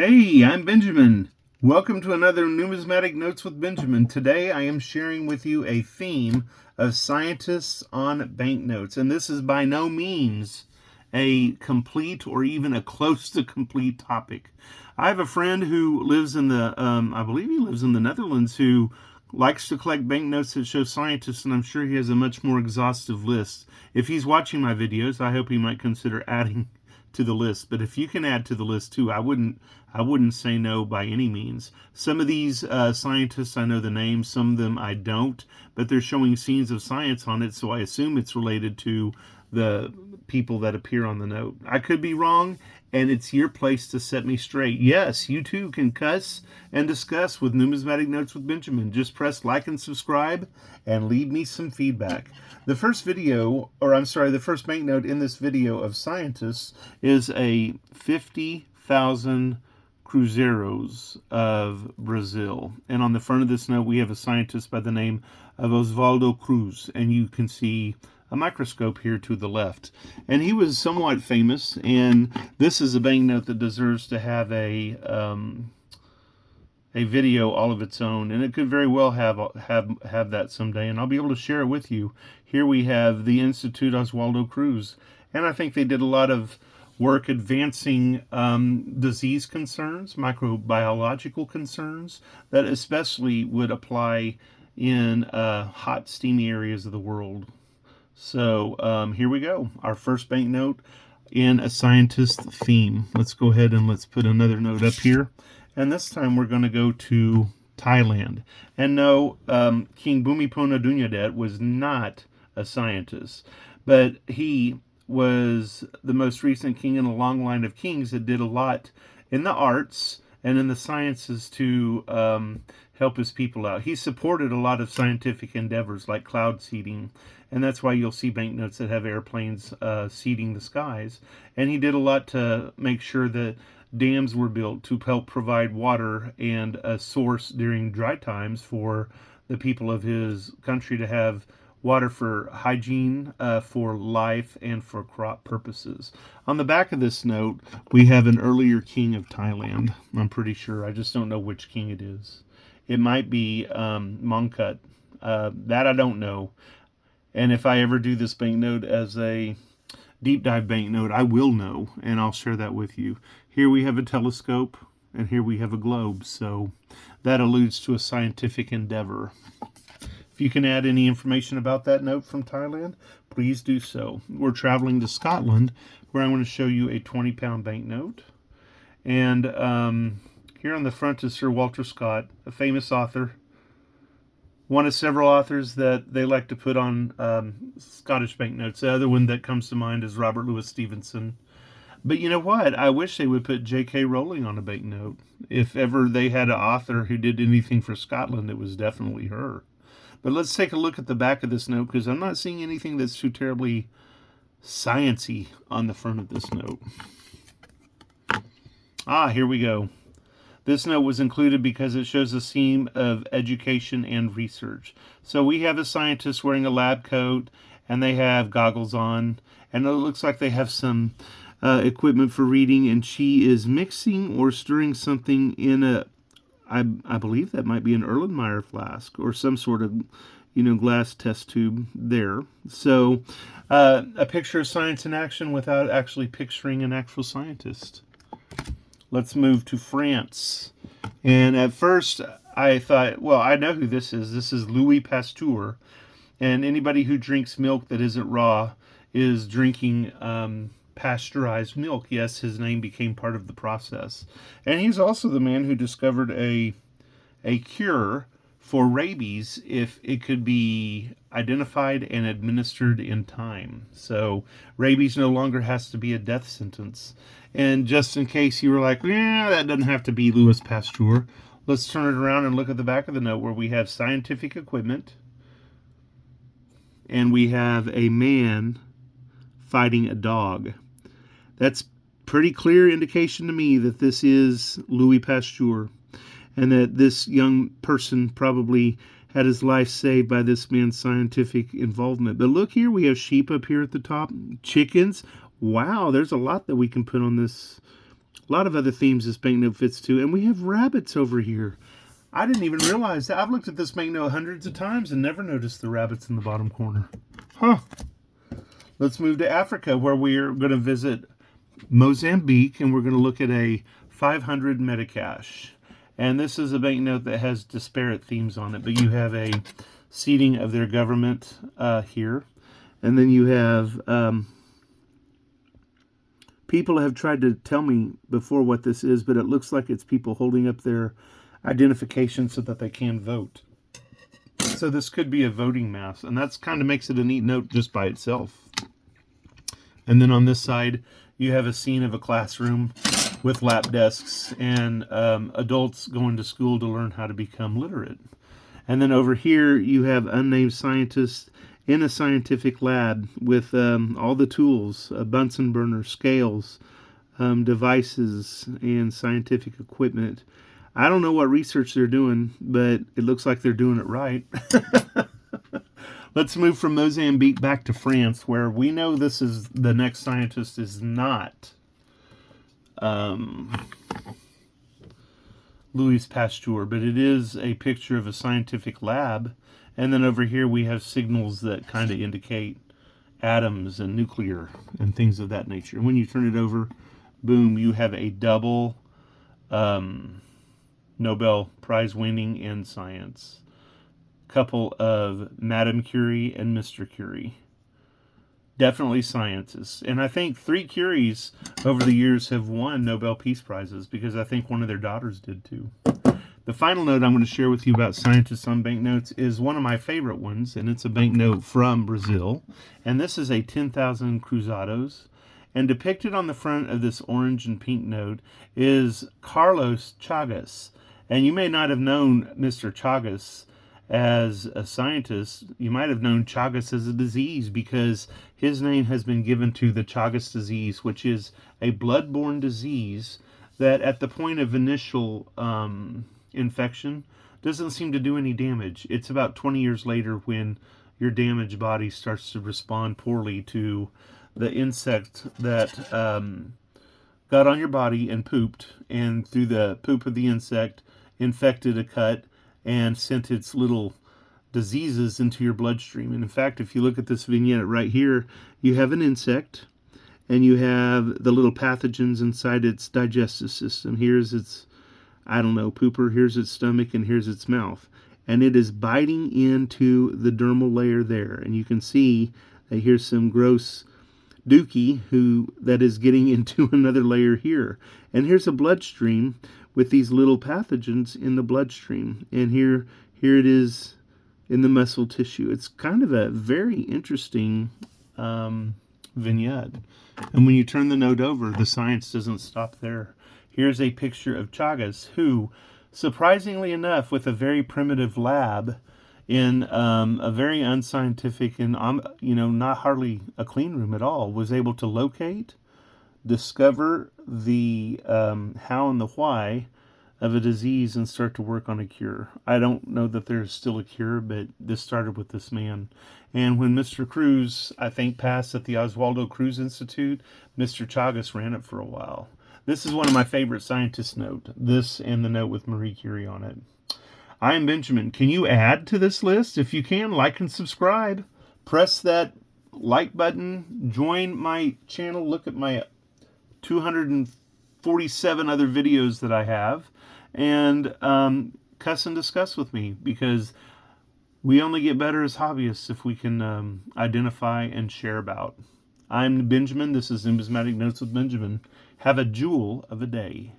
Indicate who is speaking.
Speaker 1: Hey, I'm Benjamin. Welcome to another Numismatic Notes with Benjamin. Today I am sharing with you a theme of scientists on banknotes, and this is by no means a complete or even a close to complete topic. I have a friend who lives in I believe he lives in the Netherlands, who likes to collect banknotes that show scientists, and I'm sure he has a much more exhaustive list. If he's watching my videos, I hope he might consider adding to the list. But if you can add to the list too, I wouldn't say no by any means. Some of these scientists, I know the names, some of them I don't, but they're showing scenes of science on it, so I assume it's related to the people that appear on the note. I could be wrong, and it's your place to set me straight. Yes, you too can cuss and discuss with Numismatic Notes with Benjamin. Just press like and subscribe and leave me some feedback. The first banknote in this video of scientists is a 50,000 Cruzeiros of Brazil. And on the front of this note, we have a scientist by the name of Osvaldo Cruz. And you can see a microscope here to the left. And he was somewhat famous, and this is a banknote that deserves to have a video all of its own, and it could very well have that someday, and I'll be able to share it with you. Here we have the Institute Osvaldo Cruz, and I think they did a lot of work advancing disease concerns, microbiological concerns, that especially would apply in hot, steamy areas of the world. So here we go, our first banknote in a scientist theme. Let's go ahead and let's put another note up here. And this time we're going to go to Thailand. And no, King Bhumibol Adulyadej was not a scientist, but he was the most recent king in a long line of kings that did a lot in the arts and in the sciences to help his people out. He supported a lot of scientific endeavors like cloud seeding, and that's why you'll see banknotes that have airplanes seeding the skies. And he did a lot to make sure that dams were built to help provide water and a source during dry times for the people of his country to have water for hygiene, for life, and for crop purposes. On the back of this note, we have an earlier king of Thailand. I'm pretty sure. I just don't know which king it is. It might be Mongkut. That I don't know. And if I ever do this banknote as a deep dive banknote, I will know, and I'll share that with you. Here we have a telescope, and here we have a globe, so that alludes to a scientific endeavor. If you can add any information about that note from Thailand, please do so. We're traveling to Scotland, where I'm going to show you a 20-pound banknote. And here on the front is Sir Walter Scott, a famous author. One of several authors that they like to put on Scottish banknotes. The other one that comes to mind is Robert Louis Stevenson. But you know what? I wish they would put J.K. Rowling on a banknote. If ever they had an author who did anything for Scotland, it was definitely her. But let's take a look at the back of this note, because I'm not seeing anything that's too terribly science-y on the front of this note. Here we go. This note was included because it shows a theme of education and research. So we have a scientist wearing a lab coat, and they have goggles on, and it looks like they have some equipment for reading, and she is mixing or stirring something in I believe that might be an Erlenmeyer flask or some sort of, glass test tube there. So a picture of science in action without actually picturing an actual scientist. Let's move to France. And at first I thought, well, I know who this is. This is Louis Pasteur. And anybody who drinks milk that isn't raw is drinking pasteurized milk. Yes, his name became part of the process. And he's also the man who discovered a cure for rabies if it could be identified and administered in time. So rabies no longer has to be a death sentence. And just in case you were like, yeah, that doesn't have to be Louis Pasteur, let's turn it around and look at the back of the note where we have scientific equipment and we have a man fighting a dog. That's pretty clear indication to me that this is Louis Pasteur, and that this young person probably had his life saved by this man's scientific involvement. But look here, we have sheep up here at the top, chickens. Wow, there's a lot that we can put on this A lot of other themes this banknote fits to. And we have rabbits over here. I didn't even realize that. I've looked at this banknote hundreds of times and never noticed the rabbits in the bottom corner. Huh. Let's move to Africa, where we're going to visit Mozambique, and we're going to look at a 500 Medicash. And this is a banknote that has disparate themes on it, but you have a seating of their government here. And then you have people have tried to tell me before what this is, but it looks like it's people holding up their identification so that they can vote. So this could be a voting mass, and that's kind of makes it a neat note just by itself. And then on this side, you have a scene of a classroom with lap desks and adults going to school to learn how to become literate. And then over here, you have unnamed scientists in a scientific lab with all the tools, a Bunsen burner, scales, devices, and scientific equipment. I don't know what research they're doing, but it looks like they're doing it right. Let's move from Mozambique back to France, where we know this is the next scientist is not Louis Pasteur, but it is a picture of a scientific lab. And then over here we have signals that kind of indicate atoms and nuclear and things of that nature. And when you turn it over, boom, you have a double Nobel Prize winning in science. Couple of Madame Curie and Mr. Curie. Definitely scientists. And I think 3 Curies over the years have won Nobel Peace Prizes, because I think one of their daughters did too. The final note I'm going to share with you about scientists on banknotes is one of my favorite ones, and it's a banknote from Brazil. And this is a 10,000 cruzados. And depicted on the front of this orange and pink note is Carlos Chagas. And you may not have known Mr. Chagas as a scientist. You might have known Chagas as a disease, because his name has been given to the Chagas disease, which is a blood-borne disease that at the point of initial infection doesn't seem to do any damage. It's about 20 years later when your damaged body starts to respond poorly to the insect that got on your body and pooped, and through the poop of the insect infected a cut and sent its little diseases into your bloodstream. And in fact, if you look at this vignette right here, you have an insect and you have the little pathogens inside its digestive system. Here's its, I don't know, pooper, here's its stomach, and here's its mouth. And it is biting into the dermal layer there. And you can see that here's some gross dookie that is getting into another layer here. And here's a bloodstream with these little pathogens in the bloodstream. And here it is in the muscle tissue. It's kind of a very interesting vignette. And when you turn the note over, the science doesn't stop there. Here's a picture of Chagas, who, surprisingly enough, with a very primitive lab in a very unscientific and not hardly a clean room at all, was able to locate, discover the how and the why of a disease and start to work on a cure. I don't know that there's still a cure, but this started with this man. And when Mr. Cruz, I think, passed at the Oswaldo Cruz Institute, Mr. Chagas ran it for a while. This is one of my favorite scientist notes, this and the note with Marie Curie on it. I am Benjamin. Can you add to this list? If you can, like and subscribe. Press that like button. Join my channel. Look at my 247 other videos that I have. And cuss and discuss with me, because we only get better as hobbyists if we can identify and share about. I'm Benjamin. This is Numismatic Notes with Benjamin. Have a jewel of a day.